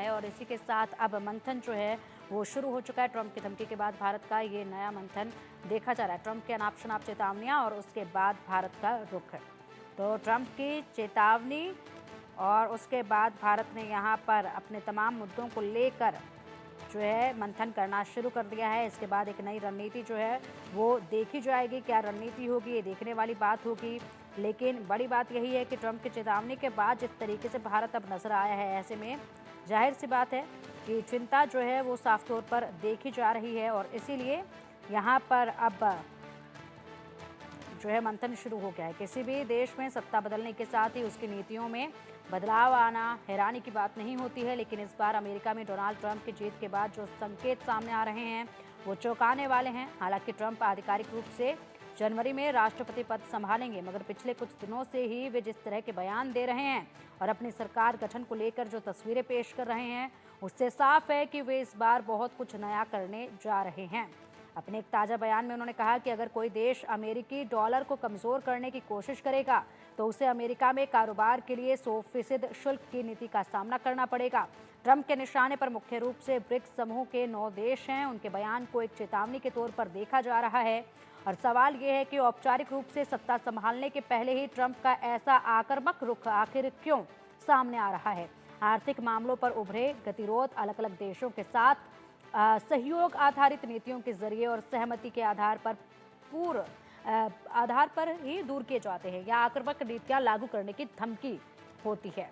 है और इसी के साथ अब मंथन जो है वो शुरू हो चुका है। ट्रंप की धमकी के बाद भारत का ये नया मंथन देखा जा रहा है। ट्रंप के अनाप शनाप चेतावनियां और उसके बाद भारत का रुख। तो ट्रंप की चेतावनी और उसके बाद भारत ने यहाँ पर अपने तमाम मुद्दों को लेकर जो है मंथन करना शुरू कर दिया है। इसके बाद एक नई रणनीति जो है वो देखी जाएगी। क्या रणनीति होगी ये देखने वाली बात होगी, लेकिन बड़ी बात यही है कि ट्रंप की चेतावनी के बाद जिस तरीके से भारत अब नजर आया है, ऐसे में जाहिर सी बात है कि चिंता जो है वो साफ तौर पर देखी जा रही है और इसीलिए यहाँ पर अब जो है मंथन शुरू हो गया है। किसी भी देश में सत्ता बदलने के साथ ही उसकी नीतियों में बदलाव आना हैरानी की बात नहीं होती है, लेकिन इस बार अमेरिका में डोनाल्ड ट्रंप की जीत के बाद जो संकेत सामने आ रहे हैं वो चौंकाने वाले हैं। हालांकि ट्रंप आधिकारिक रूप से जनवरी में राष्ट्रपति पद संभालेंगे, मगर पिछले कुछ दिनों से ही वे जिस तरह के बयान दे रहे हैं और अपनी सरकार गठन को लेकर जो तस्वीरें पेश कर रहे हैं, उससे साफ है कि वे इस बार बहुत कुछ नया करने जा रहे हैं। अपने एक ताज़ा बयान में उन्होंने कहा कि अगर कोई देश अमेरिकी डॉलर को कमज़ोर करने की कोशिश करेगा तो उसे अमेरिका में कारोबार के लिए 100% शुल्क की नीति का सामना करना पड़ेगा। ट्रंप के निशाने पर मुख्य रूप से ब्रिक्स समूह के 9 देश हैं। उनके बयान को एक चेतावनी के तौर पर देखा जा रहा है और सवाल ये है कि औपचारिक रूप से सत्ता संभालने के पहले ही ट्रंप का ऐसा आक्रामक रुख आखिर क्यों सामने आ रहा है। आर्थिक मामलों पर उभरे गतिरोध अलग अलग देशों के साथ सहयोग आधारित नीतियों के जरिए और सहमति के आधार पर ही दूर किए जाते हैं या आक्रामक नीतियां लागू करने की धमकी होती है।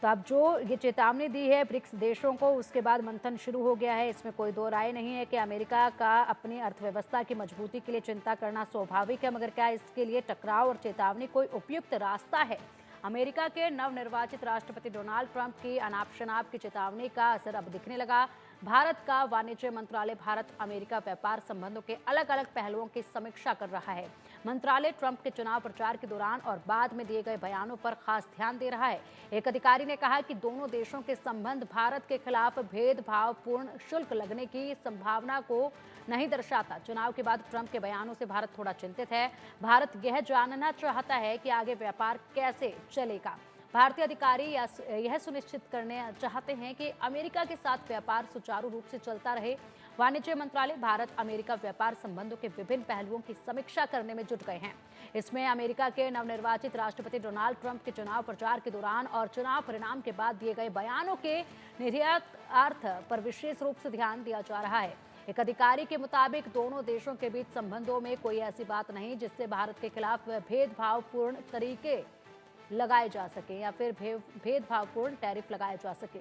तो अब जो ये चेतावनी दी है ब्रिक्स देशों को, उसके बाद मंथन शुरू हो गया है। इसमें कोई दो राय नहीं है कि अमेरिका का अपनी अर्थव्यवस्था की मजबूती के लिए चिंता करना स्वाभाविक है, मगर क्या इसके लिए टकराव और चेतावनी कोई उपयुक्त रास्ता है? अमेरिका के नवनिर्वाचित राष्ट्रपति डोनाल्ड ट्रंप की अनाप शनाप की चेतावनी का असर अब दिखने लगा। भारत का वाणिज्य मंत्रालय भारत अमेरिका व्यापार संबंधों के अलग अलग पहलुओं की समीक्षा कर रहा है। मंत्रालय ट्रंप के चुनाव प्रचार के दौरान और बाद में दिए गए बयानों पर खास ध्यान दे रहा है। एक अधिकारी ने कहा कि दोनों देशों के संबंध भारत के खिलाफ भेदभावपूर्ण शुल्क लगने की संभावना को नहीं दर्शाता। चुनाव के बाद ट्रंप के बयानों से भारत थोड़ा चिंतित है। भारत यह जानना चाहता है कि आगे व्यापार कैसे चलेगा। भारतीय अधिकारी यह सुनिश्चित करने चाहते हैं कि अमेरिका के साथ व्यापार सुचारू रूप से चलता रहे। वाणिज्य मंत्रालय भारत अमेरिका व्यापार संबंधों के विभिन्न पहलुओं की समीक्षा करने में जुट गए हैं। इसमें अमेरिका के नवनिर्वाचित राष्ट्रपति डोनाल्ड ट्रंप के चुनाव प्रचार के दौरान और चुनाव परिणाम के बाद दिए गए बयानों के निर्यात पर विशेष रूप से ध्यान दिया जा रहा है। एक अधिकारी के मुताबिक दोनों देशों के बीच संबंधों में कोई ऐसी बात नहीं जिससे भारत के खिलाफ भेदभावपूर्ण तरीके लगाए जा सके या फिर भेदभावपूर्ण टैरिफ लगाए जा सके।